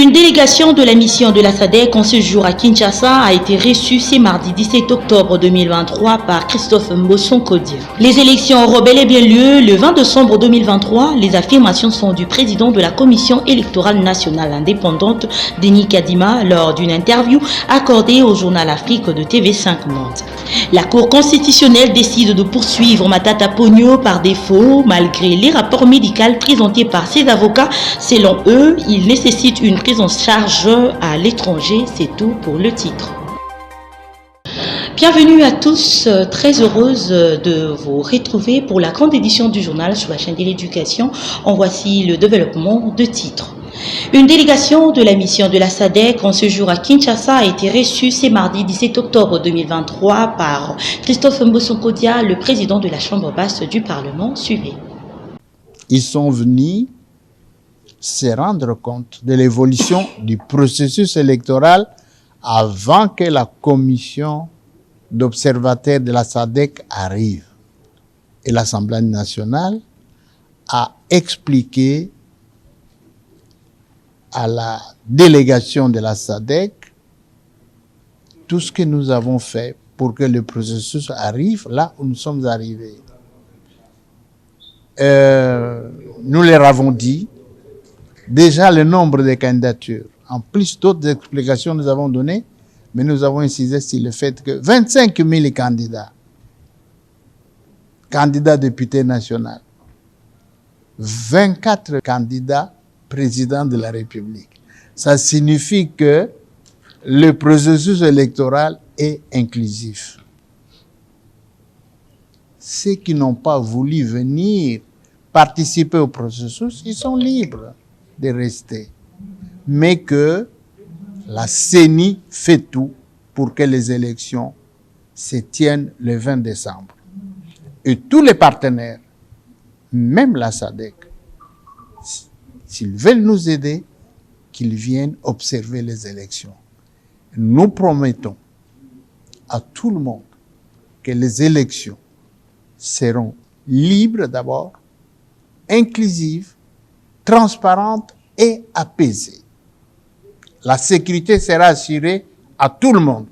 Une délégation de la mission de la SADC en séjour à Kinshasa a été reçue ce mardi 17 octobre 2023 par Christophe Mbossonkodia. Les élections auront bel et bien lieu le 20 décembre 2023. Les affirmations sont du président de la Commission électorale nationale indépendante, Denis Kadima, lors d'une interview accordée au journal Afrique de TV5 Monde. La Cour constitutionnelle décide de poursuivre Matata Ponyo par défaut, malgré les rapports médicaux présentés par ses avocats. Selon eux, il nécessite une prise en charge à l'étranger. C'est tout pour le titre. Bienvenue à tous, très heureuse de vous retrouver pour la grande édition du journal sur la chaîne de l'éducation. En voici le développement de titres. Une délégation de la mission de la SADC en séjour à Kinshasa a été reçue ce mardi 17 octobre 2023 par Christophe Mbossonkodia, le président de la Chambre basse du Parlement. Suivez. Ils sont venus se rendre compte de l'évolution du processus électoral avant que la commission d'observateurs de la SADC arrive. Et l'Assemblée nationale a expliqué à la délégation de la SADC tout ce que nous avons fait pour que le processus arrive là où nous sommes arrivés. Nous leur avons dit déjà le nombre de candidatures. En plus d'autres explications nous avons données, mais nous avons insisté sur le fait que 25 000 candidats députés nationaux, 24 candidats président de la République. Ça signifie que le processus électoral est inclusif. Ceux qui n'ont pas voulu venir participer au processus, ils sont libres de rester. Mais que la CENI fait tout pour que les élections se tiennent le 20 décembre. Et tous les partenaires, même la SADC, s'ils veulent nous aider, qu'ils viennent observer les élections. Nous promettons à tout le monde que les élections seront libres d'abord, inclusives, transparentes et apaisées. La sécurité sera assurée à tout le monde.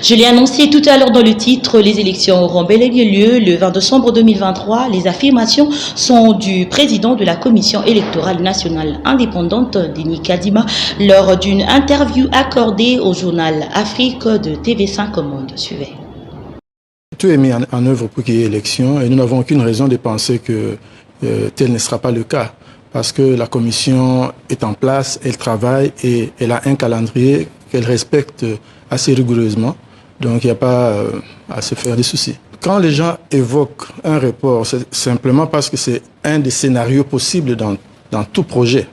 Je l'ai annoncé tout à l'heure dans le titre, les élections auront bel et bien lieu le 20 décembre 2023. Les affirmations sont du président de la Commission électorale nationale indépendante, Denis Kadima, lors d'une interview accordée au journal Afrique de TV5 Monde. Suivez. Tout est mis en œuvre pour qu'il y ait élection et nous n'avons aucune raison de penser que tel ne sera pas le cas. Parce que la commission est en place, elle travaille et elle a un calendrier qu'elle respecte assez rigoureusement. Donc il n'y a pas à se faire des soucis. Quand les gens évoquent un report, c'est simplement parce que c'est un des scénarios possibles dans tout projet.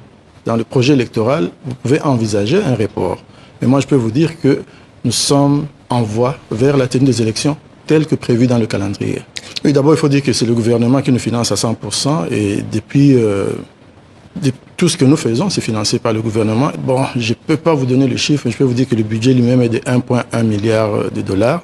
Dans le projet électoral, vous pouvez envisager un report. Mais moi, je peux vous dire que nous sommes en voie vers la tenue des élections telle que prévue dans le calendrier. Oui, d'abord, il faut dire que c'est le gouvernement qui nous finance à 100% et depuis tout ce que nous faisons, c'est financé par le gouvernement. Bon, je ne peux pas vous donner le chiffre, mais je peux vous dire que le budget lui-même est de 1,1 milliard de dollars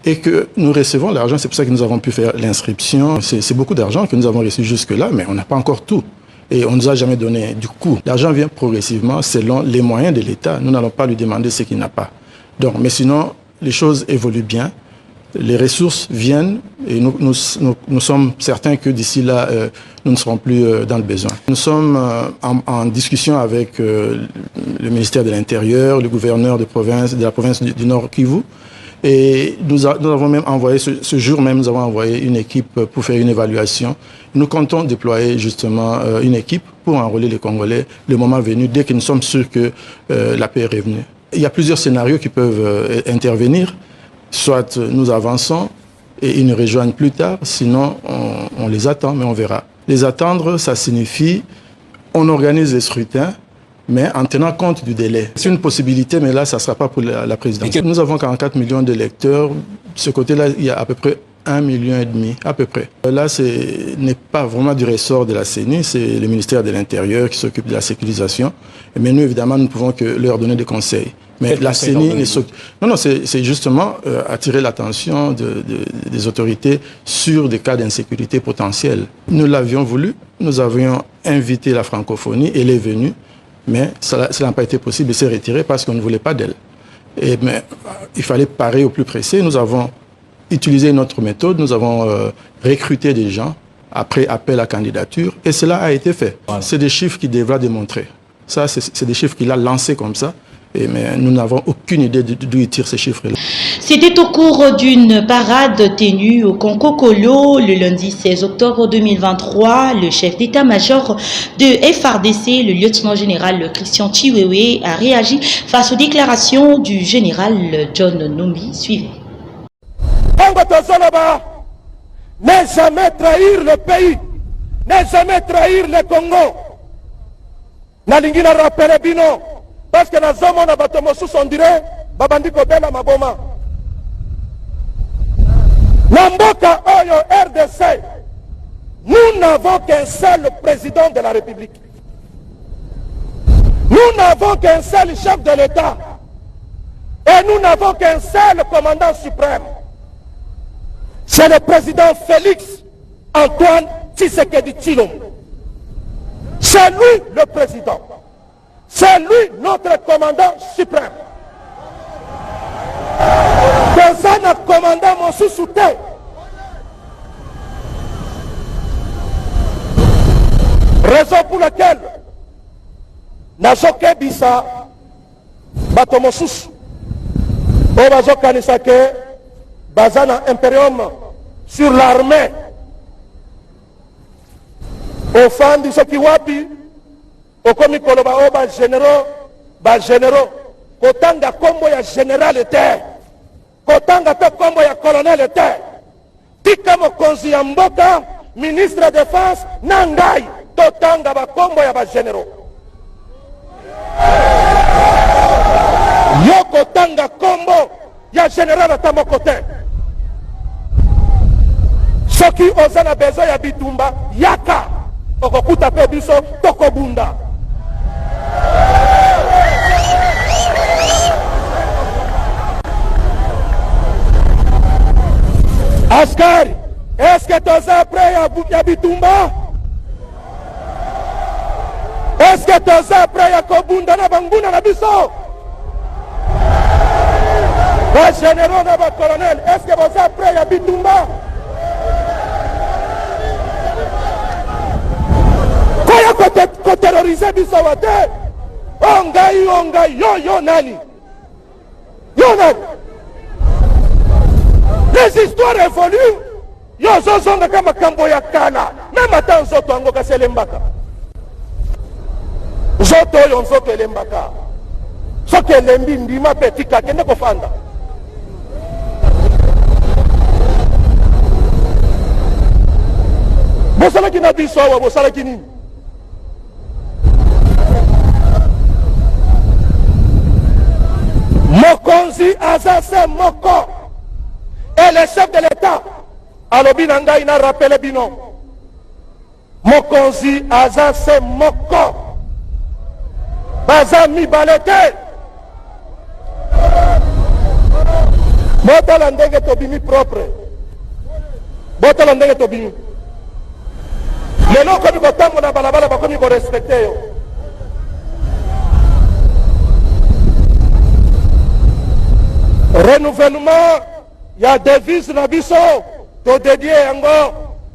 et que nous recevons l'argent. C'est pour ça que nous avons pu faire l'inscription. C'est beaucoup d'argent que nous avons reçu jusque-là, mais on n'a pas encore tout. Et on ne nous a jamais donné du coup. L'argent vient progressivement selon les moyens de l'État. Nous n'allons pas lui demander ce qu'il n'a pas. Donc, mais sinon, les choses évoluent bien. Les ressources viennent et nous sommes certains que d'ici là, nous ne serons plus dans le besoin. Nous sommes en discussion avec le ministère de l'Intérieur, le gouverneur de la province du Nord Kivu. Et nous avons même envoyé, ce jour même, nous avons envoyé une équipe pour faire une évaluation. Nous comptons déployer justement une équipe pour enrôler les Congolais le moment venu, dès que nous sommes sûrs que la paix est revenue. Il y a plusieurs scénarios qui peuvent intervenir. Soit nous avançons et ils nous rejoignent plus tard, sinon on les attend, mais on verra. Les attendre, ça signifie on organise les scrutins, mais en tenant compte du délai. C'est une possibilité, mais là, ça ne sera pas pour la présidence. Nous avons 44 millions d'électeurs. De ce côté-là, il y a à peu près 1,5 million, à peu près. Là, ce n'est pas vraiment du ressort de la CENI, c'est le ministère de l'Intérieur qui s'occupe de la sécurisation. Mais nous, évidemment, nous ne pouvons que leur donner des conseils. Mais la CENI non, c'est justement attirer l'attention des autorités sur des cas d'insécurité potentiels. Nous l'avions voulu, nous avions invité la francophonie, elle est venue. mais cela n'a pas été possible de se retirer parce qu'on ne voulait pas d'elle. Mais il fallait parer au plus pressé. Nous avons utilisé notre méthode, nous avons recruté des gens après appel à candidature et cela a été fait. Voilà. C'est des chiffres qu'il devra démontrer. Ça, c'est des chiffres qu'il a lancés comme ça. Mais nous n'avons aucune idée d'où il tire ces chiffres-là. C'était au cours d'une parade tenue au Konkokolo le lundi 16 octobre 2023. Le chef d'état-major de FARDC, le lieutenant-général Christian Chiwewe, a réagi face aux déclarations du général John Numbi. Suivez. Ne jamais trahir le pays, ne jamais trahir le Congo. Nalingi na rappele bino. Parce que nous sommes on dirait babandi kobela maboma. Namboka Oyo RDC, nous n'avons qu'un seul président de la République. Nous n'avons qu'un seul chef de l'État. Et nous n'avons qu'un seul commandant suprême. C'est le président Félix Antoine Tshisekedi Tshilombo. C'est lui le président. C'est lui notre commandant suprême. Dans un commandant mon sous-souté. Raison pour laquelle Nazoke Bisa Batomosus Obazo Kanisake Bazana Imperium sur l'armée. Au fan de ce qui wapi. Okomi koloba oba généraux kotanga kombo ya général était kotanga to kombo ya colonel était tika mokonzi ya mboka ministre de défense nangai totanga ba kombo ya ba généraux yo kotanga kombo ya général atamo côté soki ozana bezo ya bitumba yaka okokuta pe biso tokobunda. Askari, est-ce que tu es prêt à Bitumba? Est-ce que tu es prêt à Kobunda na Banguna na Biso? Les généraux na ba colonel, est-ce que vous êtes prêt à Bitumba? Quoi terroriser Biso wate? Ongai, yo nani? Yo nani? Les histoires évoluent. Yo zozonga kama kambo ya kana. Même ata nzoto ango kasele mbaka. Zoto yo nzoto ele mbaka. Soki elembi ndima petika kende kofanda. Bosala ki na biso wa bosala ki nini? Mokonzi azase moko. Et le chef de l'État, alobi nanga ina rappelé bino. Mokonzi azase moko. Baza mibalete. Botala ndenge tobimi propre. Botala ndenge tobimi. Lelo komi kotango na balabala bakomi ko respecte yo. Renouvellement, il y a devise na biso, to dédié yango,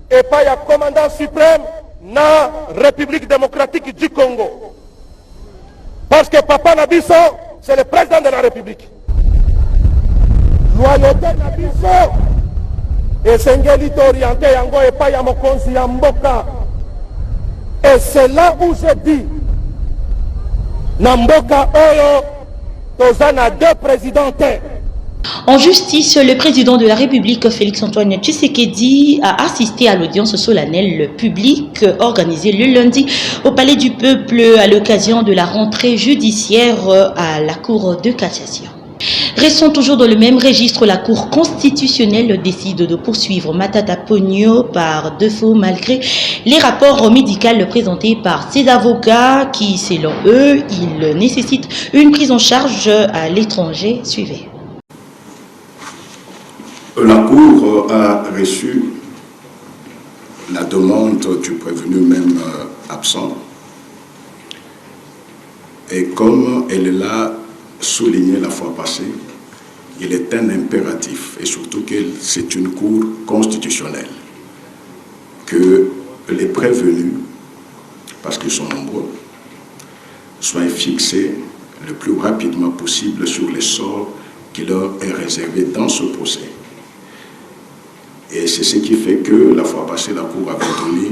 et pas il y a commandant suprême na République démocratique du Congo. Parce que papa na biso, c'est le président de la République. Loyauté na biso, et sengeli to orienté yango, et pas il y a mokonzi ya mboka. Et c'est là où je dis, na mboka oyo, tozana deux présidents. En justice, le président de la République, Félix-Antoine Tshisekedi, a assisté à l'audience solennelle publique organisée le lundi au Palais du Peuple à l'occasion de la rentrée judiciaire à la Cour de cassation. Restons toujours dans le même registre. La Cour constitutionnelle décide de poursuivre Matata Ponyo par défaut malgré les rapports médicaux présentés par ses avocats qui, selon eux, ils nécessitent une prise en charge à l'étranger. Suivez. La Cour a reçu la demande du prévenu même absent Et comme elle l'a souligné la fois passée, il est un impératif, et surtout que c'est une cour constitutionnelle, que les prévenus, parce qu'ils sont nombreux, soient fixés le plus rapidement possible sur les sorts qui leur est réservé dans ce procès. Et c'est ce qui fait que la fois passée, la Cour avait donné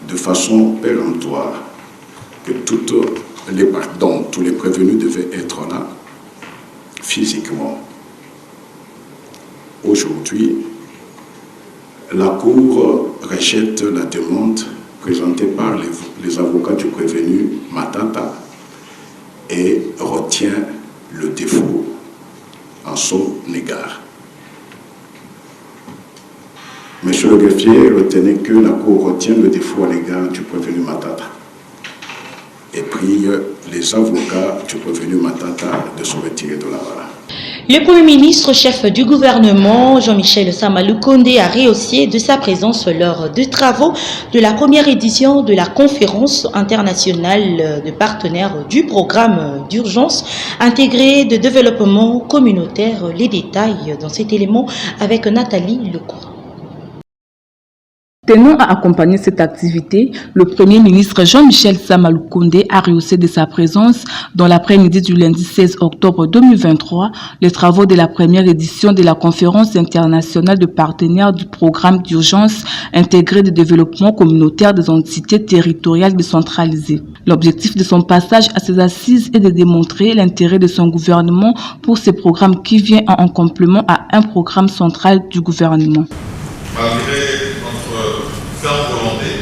de façon péremptoire que tous les prévenus devaient être là physiquement. Aujourd'hui, la Cour rejette la demande présentée par les avocats du prévenu Matata et retient le défaut en son égard. Monsieur le greffier, retenez que la Cour retient le défaut à l'égard du prévenu Matata et prie les avocats du prévenu Matata de se retirer de la barre. Le Premier ministre, chef du gouvernement, Jean-Michel Sama Lukonde, a rehaussé de sa présence lors des travaux de la première édition de la conférence internationale de partenaires du programme d'urgence intégré de développement communautaire. Les détails dans cet élément avec Nathalie Lecourt. Tenant à accompagner cette activité, le Premier ministre Jean-Michel Sama Lukonde a rehaussé de sa présence dans l'après-midi du lundi 16 octobre 2023 les travaux de la première édition de la conférence internationale de partenaires du programme d'urgence intégré de développement communautaire des entités territoriales décentralisées. L'objectif de son passage à ces assises est de démontrer l'intérêt de son gouvernement pour ce programme qui vient en complément à un programme central du gouvernement. Malgré notre ferme volonté,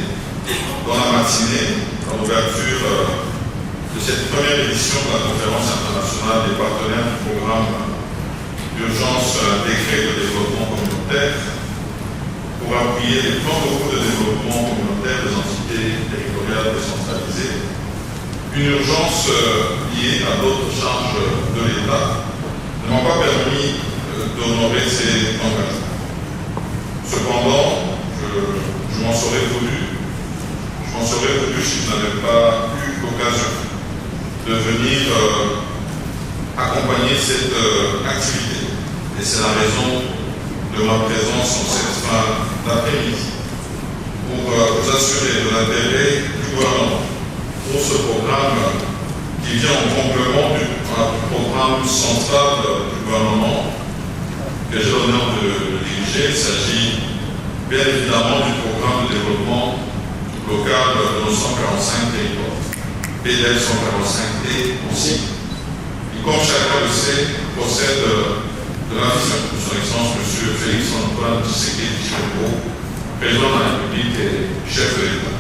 dans la matinée, à l'ouverture de cette première édition de la conférence internationale des partenaires du programme d'urgence intégré de développement communautaire, pour appuyer les plans locaux de développement communautaire des entités territoriales décentralisées, une urgence liée à d'autres charges de l'État ne m'a pas permis d'honorer ces engagements. Cependant, je m'en serais voulu si je n'avais pas eu l'occasion de venir accompagner cette activité. Et c'est la raison de ma présence en cette fin d'après-midi pour vous assurer de l'intérêt du gouvernement pour ce programme qui vient en complément du programme central du gouvernement que j'ai l'honneur de diriger. Il s'agit bien évidemment du programme de développement local de nos 145 territoires, PDL 145 et aussi, qui, comme chacun le sait, procède de la vision de son Excellence M. Félix-Antoine Tshisekedi Tshilombo, président de la République et chef de l'État.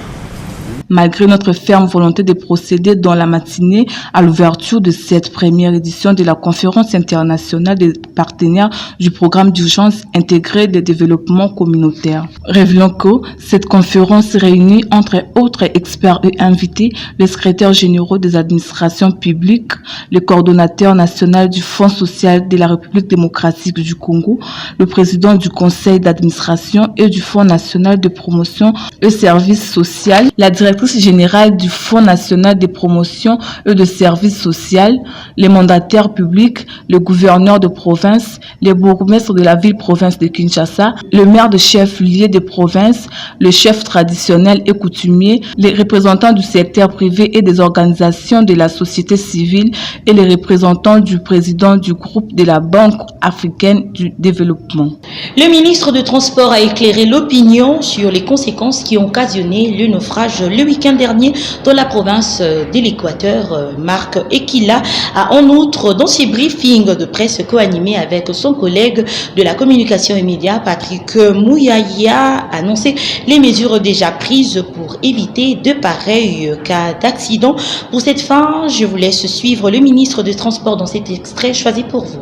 Malgré notre ferme volonté de procéder dans la matinée à l'ouverture de cette première édition de la conférence internationale des partenaires du programme d'urgence intégré de développement communautaire. Révélons que cette conférence réunit entre autres experts et invités les secrétaires généraux des administrations publiques, le coordonnateur national du Fonds social de la République démocratique du Congo, le président du conseil d'administration et du Fonds national de promotion et services sociaux, la directrice générale du Fonds national de promotion et de services sociaux, les mandataires publics, le gouverneur de province, les bourgmestres de la ville-province de Kinshasa, le maire de chef-lieu de province, le chef traditionnel et coutumier, les représentants du secteur privé et des organisations de la société civile et les représentants du président du groupe de la Banque africaine du développement. Le ministre de Transport a éclairé l'opinion sur les conséquences qui ont occasionné le naufrage le week-end dernier dans la province de l'Équateur. Marc Ekila a en outre, dans ses briefings de presse co-animés avec son collègue de la communication et médias, Patrick Mouyaya, annoncé les mesures déjà prises pour éviter de pareils cas d'accident. Pour cette fin, je vous laisse suivre le ministre des Transports dans cet extrait choisi pour vous.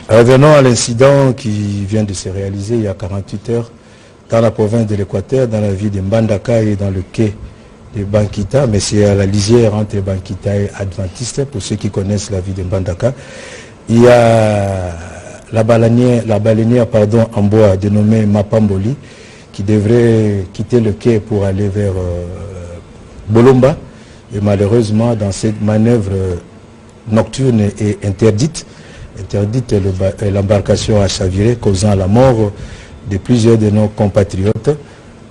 Revenons à l'incident qui vient de se réaliser il y a 48 heures dans la province de l'Équateur, dans la ville de Mbandaka et dans le quai de Bankita, mais c'est à la lisière entre Bankita et Adventiste, pour ceux qui connaissent la ville de Mbandaka. Il y a la baleinière en bois dénommée Mapamboli qui devrait quitter le quai pour aller vers Bolomba, Et malheureusement, dans cette manœuvre nocturne et interdite, l'embarcation a chaviré, causant la mort de plusieurs de nos compatriotes.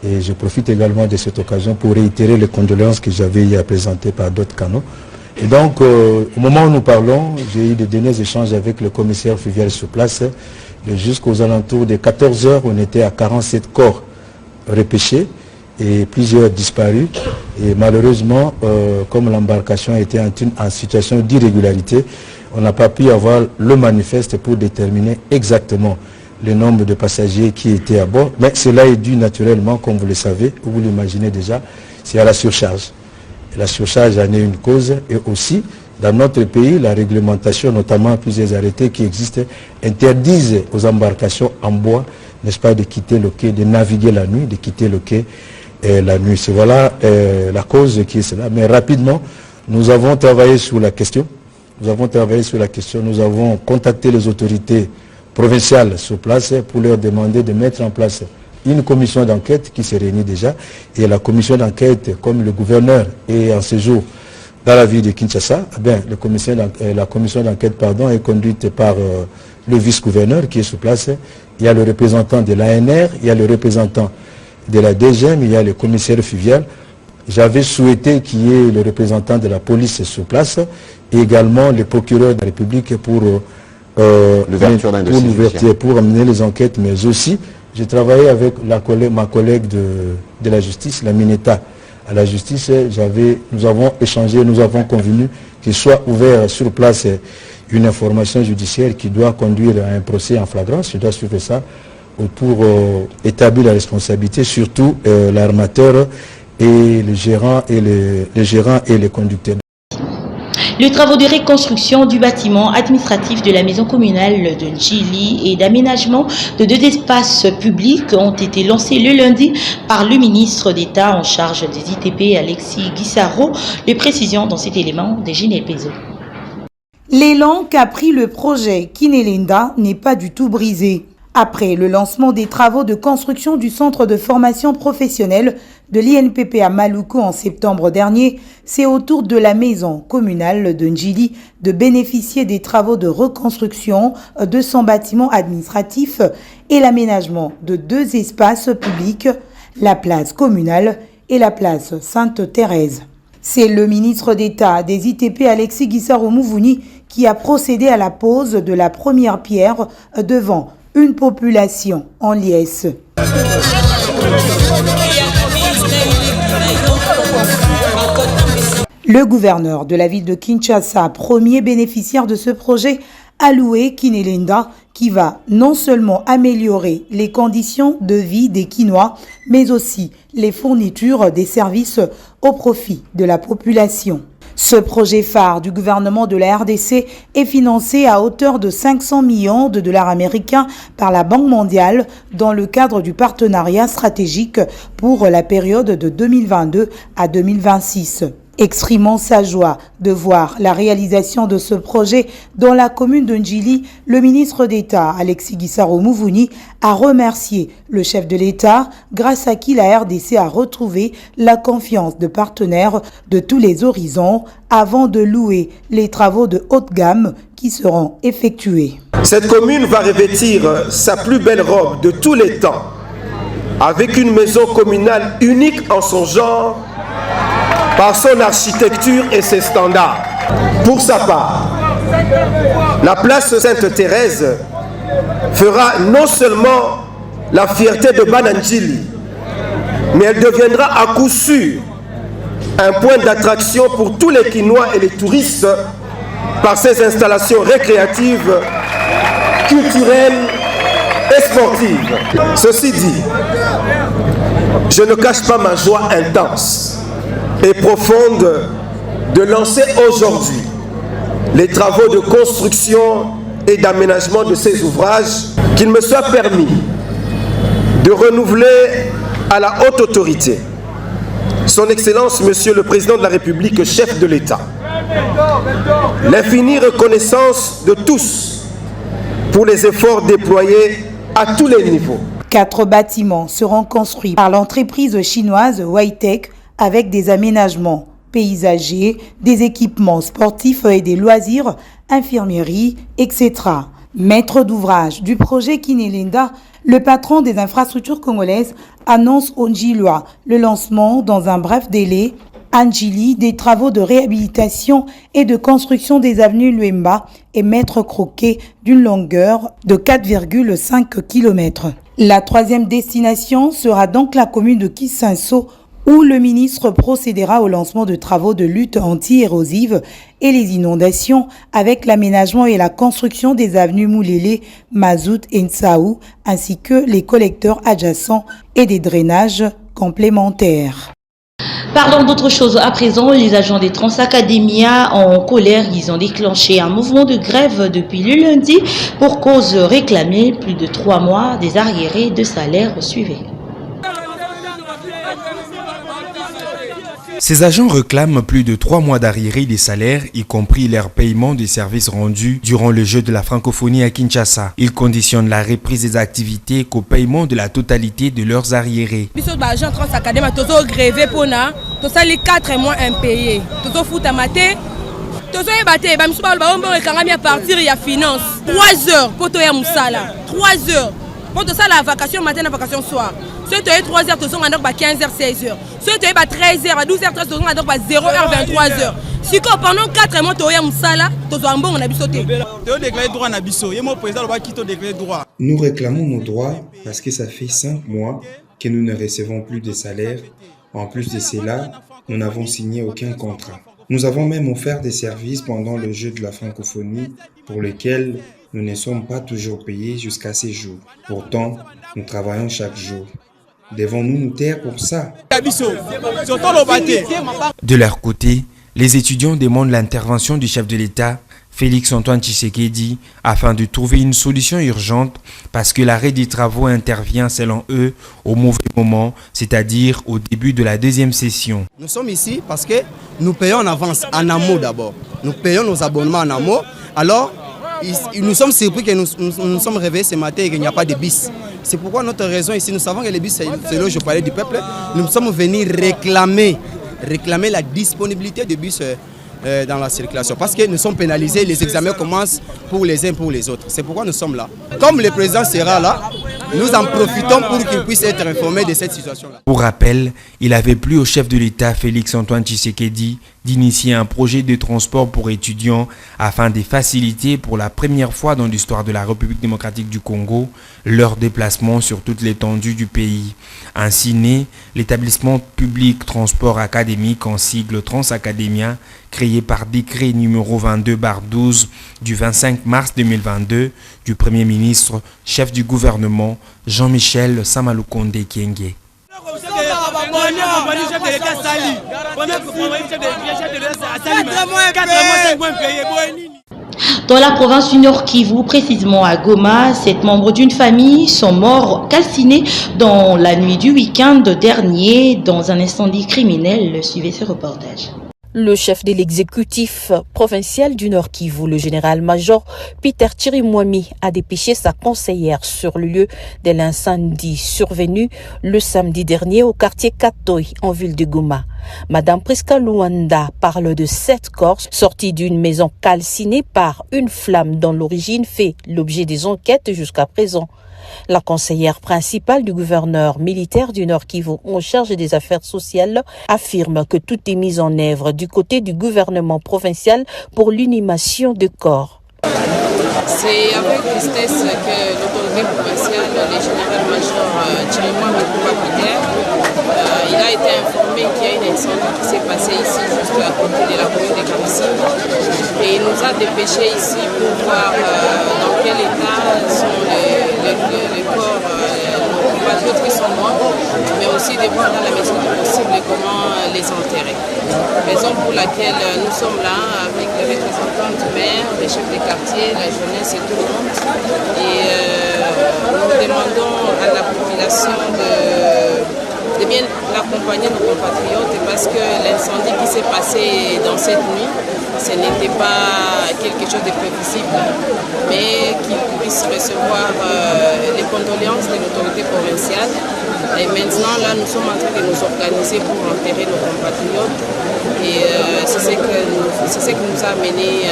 Et je profite également de cette occasion pour réitérer les condoléances que j'avais hier présentées par d'autres canaux. Et donc, au moment où nous parlons, j'ai eu de derniers échanges avec le commissaire fluvial sur place. Jusqu'aux alentours de 14 heures, on était à 47 corps repêchés et plusieurs disparus. Et malheureusement, comme l'embarcation était en situation d'irrégularité, on n'a pas pu avoir le manifeste pour déterminer exactement le nombre de passagers qui étaient à bord. Mais cela est dû naturellement, comme vous le savez, ou vous l'imaginez déjà, c'est à la surcharge. Et la surcharge en est une cause. Et aussi, dans notre pays, la réglementation, notamment plusieurs arrêtés qui existent, interdisent aux embarcations en bois, n'est-ce pas, de quitter le quai, de naviguer la nuit, de quitter le quai la nuit. C'est voilà la cause qui est cela. Mais rapidement, nous avons travaillé sur la question. Nous avons contacté les autorités provinciales sur place pour leur demander de mettre en place une commission d'enquête qui se réunit déjà. Et la commission d'enquête, comme le gouverneur est en séjour dans la ville de Kinshasa, la commission d'enquête est conduite par le vice-gouverneur qui est sur place. Il y a le représentant de l'ANR, il y a le représentant de la DGM, il y a le commissaire fluvial. J'avais souhaité qu'il y ait le représentant de la police sur place et également le procureur de la République pour pour amener les enquêtes, mais aussi j'ai travaillé avec ma collègue de la justice, la Mineta à la justice. Nous avons échangé, nous avons convenu qu'il soit ouvert sur place une information judiciaire qui doit conduire à un procès en flagrance. Je dois suivre ça pour établir la responsabilité, surtout l'armateur et les gérants et les conducteurs. Les travaux de reconstruction du bâtiment administratif de la maison communale de Ndjili et d'aménagement de 2 espaces publics ont été lancés le lundi par le ministre d'État en charge des ITP, Alexis Guissaro. Les précisions dans cet élément de Ginel Pezo. L'élan qu'a pris le projet Kinelenda n'est pas du tout brisé. Après le lancement des travaux de construction du centre de formation professionnelle de l'INPP à Maluku en septembre dernier, c'est au tour de la maison communale de Ndjili de bénéficier des travaux de reconstruction de son bâtiment administratif et l'aménagement de 2 espaces publics, la place communale et la place Sainte-Thérèse. C'est le ministre d'État des ITP, Alexis Guissaro Mouvouni, qui a procédé à la pose de la première pierre devant une population en liesse. Le gouverneur de la ville de Kinshasa, premier bénéficiaire de ce projet, a loué Kinelenda, qui va non seulement améliorer les conditions de vie des Kinois, mais aussi les fournitures des services au profit de la population. Ce projet phare du gouvernement de la RDC est financé à hauteur de 500 millions de dollars américains par la Banque mondiale dans le cadre du partenariat stratégique pour la période de 2022 à 2026. Exprimant sa joie de voir la réalisation de ce projet dans la commune de Ndjili, le ministre d'État Alexis Guissaro Mouvouni a remercié le chef de l'État, grâce à qui la RDC a retrouvé la confiance de partenaires de tous les horizons avant de louer les travaux de haute gamme qui seront effectués. Cette commune va revêtir sa plus belle robe de tous les temps, avec une maison communale unique en son genre, par son architecture et ses standards. Pour sa part, la place Sainte-Thérèse fera non seulement la fierté de Banandjili, mais elle deviendra à coup sûr un point d'attraction pour tous les Kinois et les touristes par ses installations récréatives, culturelles et sportives. Ceci dit, je ne cache pas ma joie intense et profonde de lancer aujourd'hui les travaux de construction et d'aménagement de ces ouvrages, qu'il me soit permis de renouveler à la haute autorité, Son Excellence, Monsieur le Président de la République, chef de l'État, l'infinie reconnaissance de tous pour les efforts déployés à tous les niveaux. 4 bâtiments seront construits par l'entreprise chinoise Whitech avec des aménagements paysagers, des équipements sportifs et des loisirs, infirmerie, etc. Maître d'ouvrage du projet Kinelinda, le patron des infrastructures congolaises annonce au Njilwa le lancement dans un bref délai Anjili des travaux de réhabilitation et de construction des avenues Luemba et Maître Croquet d'une longueur de 4,5 km. La troisième destination sera donc la commune de Kisanso, où le ministre procédera au lancement de travaux de lutte anti-érosive et les inondations avec l'aménagement et la construction des avenues Moulélé, Mazout et Nsaou, ainsi que les collecteurs adjacents et des drainages complémentaires. Parlons d'autre chose à présent. Les agents des Transacadémia en colère, ils ont déclenché un mouvement de grève depuis le lundi pour cause réclamée plus de 3 mois des arriérés de salaire suivés. Ces agents réclament plus de 3 mois d'arriérés des salaires, y compris leur paiement des services rendus durant le jeu de la francophonie à Kinshasa. Ils conditionnent la reprise des activités qu'au paiement de la totalité de leurs arriérés. Les agents Transacadémia ont grévé pour nous, tous les 4 mois impayés. Tous fout à mater. Tous les battés, ils sont partir, il y a finance. 3 heures pour toi, Moussala. 3 heures. Pour tout ça, la vacation matin, la vacation soir. Si tu as 3 heures, tu as 15 heures, 16 heures. Si tu as 13 heures, 12 heures, tu as 0 heure, 23 heures. Si pendant 4 mois, tu as un salaire, tu as un bon sauté. Nous réclamons nos droits parce que ça fait 5 mois que nous ne recevons plus de salaire. En plus de cela, nous n'avons signé aucun contrat. Nous avons même offert des services pendant le jeu de la francophonie pour lesquels nous ne sommes pas toujours payés jusqu'à ces jours. Pourtant, nous travaillons chaque jour. Devons-nous nous taire pour ça? De leur côté, les étudiants demandent l'intervention du chef de l'État, Félix Antoine Tshisekedi, afin de trouver une solution urgente parce que l'arrêt des travaux intervient selon eux au mauvais moment, c'est-à-dire au début de la deuxième session. Nous sommes ici parce que nous payons en avance, en amont d'abord. Nous payons nos abonnements en amont. Alors, nous sommes surpris que nous sommes réveillés ce matin et qu'il n'y a pas de bis. C'est pourquoi notre raison ici, nous savons que les bis, c'est là où je parlais du peuple. Nous sommes venus réclamer la disponibilité des bus dans la circulation. Parce que nous sommes pénalisés, les examens commencent pour les uns pour les autres. C'est pourquoi nous sommes là. Comme le président sera là, nous en profitons pour qu'il puisse être informé de cette situation-là. Pour rappel, il avait plu au chef de l'État, Félix Antoine Tshisekedi, d'initier un projet de transport pour étudiants afin de faciliter pour la première fois dans l'histoire de la République démocratique du Congo leur déplacement sur toute l'étendue du pays. Ainsi né l'établissement public transport académique en sigle Transacadémia, créé par décret numéro 22/12 du 25 mars 2022 du Premier ministre, chef du gouvernement Jean-Michel Samalukonde Kyenge. Dans la province du Nord Kivu, précisément à Goma, 7 membres d'une famille sont morts calcinés dans la nuit du week-end dernier dans un incendie criminel. Suivez ce reportage. Le chef de l'exécutif provincial du Nord Kivu, le général-major Peter Chirimwami, a dépêché sa conseillère sur le lieu de l'incendie survenu le samedi dernier au quartier Katoy, en ville de Goma. Madame Priska Luanda parle de 7 corps sortis d'une maison calcinée par une flamme dont l'origine fait l'objet des enquêtes jusqu'à présent. La conseillère principale du gouverneur militaire du Nord Kivu en charge des affaires sociales affirme que tout est mis en œuvre du côté du gouvernement provincial pour l'inhumation de corps. C'est avec tristesse que l'autorité provinciale, le général-major Chirimwami Peter, il a été informé qu'il y a une incendie qui s'est passé ici, juste à côté de la commune de Kamsi. Et il nous a dépêché ici pour voir dans quel état sont les corps, nos compatriotes qui sont morts, mais aussi de voir dans la mesure du possible comment les enterrer. Raison pour laquelle nous sommes là avec les représentants du maire, les chefs des quartiers, la jeunesse et tout le monde. Et nous demandons à la population de bien accompagner nos compatriotes parce que l'incendie qui s'est passé dans cette nuit, ce n'était pas quelque chose de prévisible, mais qu'ils puissent recevoir les condoléances de l'autorité provinciale. Et maintenant, là, nous sommes en train de nous organiser pour enterrer nos compatriotes. Et c'est ce qui nous a amenés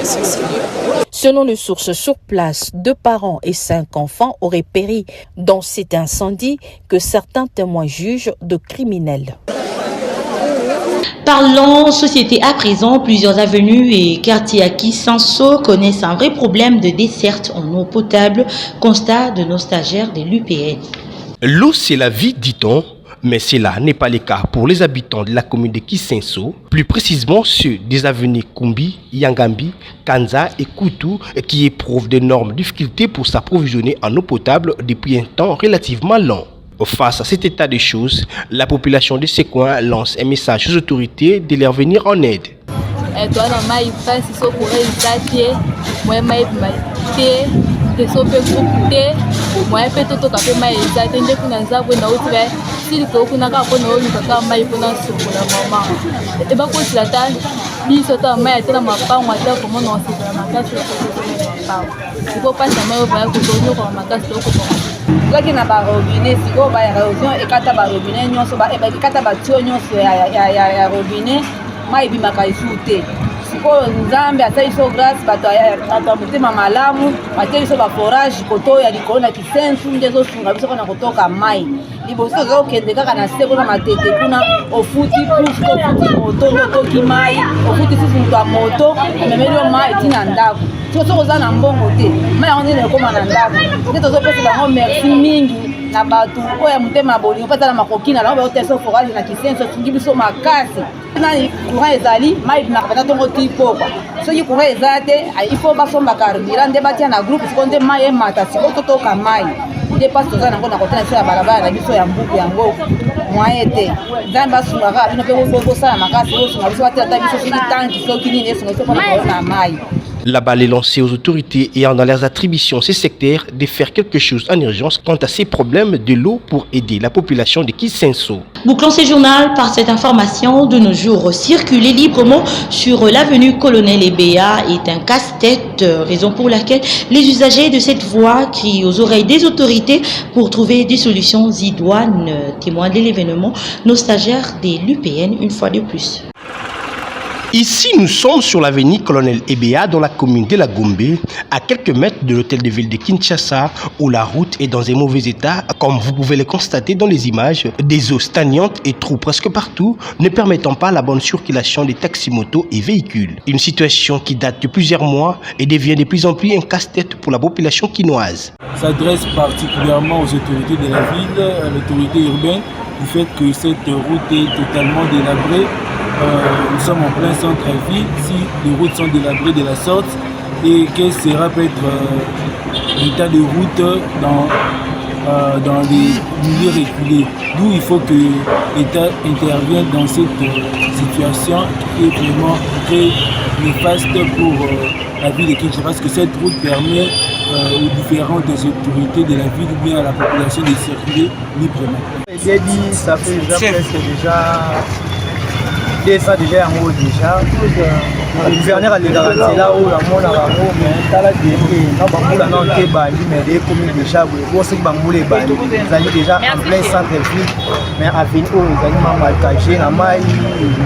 sur ce lieu. Selon les sources sur place, 2 parents et 5 enfants auraient péri dans cet incendie que certains témoins jugent de criminels. Parlons société à présent, plusieurs avenues et quartiers à Kisanso connaissent un vrai problème de desserte en eau potable, constat de nos stagiaires de l'UPN. L'eau, c'est la vie, dit-on, mais cela n'est pas le cas pour les habitants de la commune de Kisenso, plus précisément ceux des avenues Kumbi, Yangambi, Kanza et Koutou, qui éprouvent d'énormes difficultés pour s'approvisionner en eau potable depuis un temps relativement long. Face à cet état de choses, la population de ces coins lance un message aux autorités de leur venir en aide. Laki na ba robinet siko ba erosion ekata ba robinet nyonso ba ekata ba tio nyonso ya robinet mai bimaka isute siko nzambe asali so grâce bato motema malamu bateli so ba forage koto ya likolo na Kisensu ndezo sunga biso na kotoka mai liboso zo kende kaka na seko na matete kuna ofuti plus ofuti moto toki mai ofuti susu kwa moto memelio mai tina ndako soso za na mbongo te mai on ne koma na ndako ndeto zo pesa bango merci mingi na batu oya mutema boli opata na makokina na ote so forage na Kisensu singi biso makasi nani courant ezali mai na kapata tongo tipo kwa so yi courant ezate il faut basomba carburant nde batia na groupe sikonde mai e mata siko toka mai nde passe toza nango na kotana so ya balabala na biso ya mbuku yango moye te nzambe asungaka bino mpe bosala makasi osunga biso batela ta biso soki tanki soki nini esunga biso mpona kolona mai. La balle est lancée aux autorités ayant dans leurs attributions ces secteurs de faire quelque chose en urgence quant à ces problèmes de l'eau pour aider la population de Kisenso. Bouclons ce journal par cette information. De nos jours, circuler librement sur l'avenue Colonel Ebea est un casse-tête, raison pour laquelle les usagers de cette voie crient aux oreilles des autorités pour trouver des solutions idoines. Témoin de l'événement, nos stagiaires de l'UPN une fois de plus. Ici, nous sommes sur l'avenue Colonel Ebea dans la commune de la Gombe, à quelques mètres de l'hôtel de ville de Kinshasa, où la route est dans un mauvais état, comme vous pouvez le constater dans les images, des eaux stagnantes et trous presque partout, ne permettant pas la bonne circulation des taxis-motos et véhicules. Une situation qui date de plusieurs mois et devient de plus en plus un casse-tête pour la population quinoise. S'adresse particulièrement aux autorités de la ville, à l'autorité urbaine, du fait que cette route est totalement délabrée. Nous sommes en plein centre-ville, si les routes sont délabrées de la sorte, et quel sera peut-être l'état de route dans les milieux reculés. D'où il faut que l'État intervienne dans cette situation qui est vraiment très néfaste pour la ville de Kinshasa, parce que cette route permet aux différentes autorités de la ville ou bien à la population de circuler librement. J'ai dit, ça fait déjà 2 ans déjà en haut déjà. Le gouverneur a les garanties là où la monde a mais là mais déjà ils allaient déjà en plein centre-ville mais à venir où ils allaient marquager la maille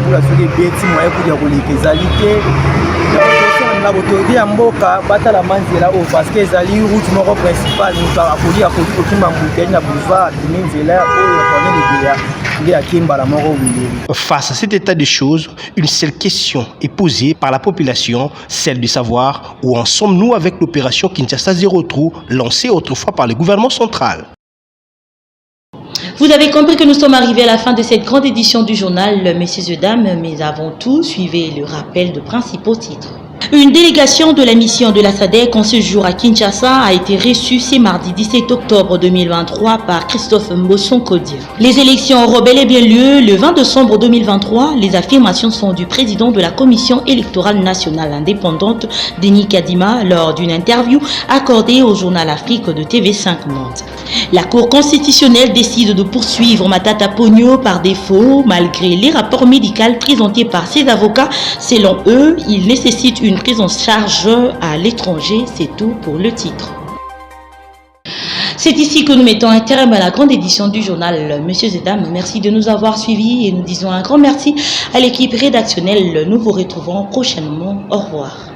pour les bêtis moyens pour les qualité la autorité ya mboka batala manzela o parce que ezali route moko principale nous a appelé à côté de Mambouté na boulevard de Minzela Face à cet état de choses, une seule question est posée par la population, celle de savoir où en sommes-nous avec l'opération Kinshasa Zéro Trou lancée autrefois par le gouvernement central. Vous avez compris que nous sommes arrivés à la fin de cette grande édition du journal, messieurs et dames, mais avant tout, suivez le rappel de principaux titres. Une délégation de la mission de la SADC en séjour à Kinshasa a été reçue ce mardi 17 octobre 2023 par Christophe Mbosson Kodia. Les élections auront bel et bien lieu le 20 décembre 2023. Les affirmations sont du président de la Commission électorale nationale indépendante, Denis Kadima, lors d'une interview accordée au journal Afrique de TV5 Monde. La Cour constitutionnelle décide de poursuivre Matata Ponyo par défaut, malgré les rapports médicaux présentés par ses avocats. Selon eux, il nécessite une prise en charge à l'étranger. C'est tout pour le titre. C'est ici que nous mettons un terme à la grande édition du journal. Messieurs et dames, merci de nous avoir suivis et nous disons un grand merci à l'équipe rédactionnelle. Nous vous retrouvons prochainement. Au revoir.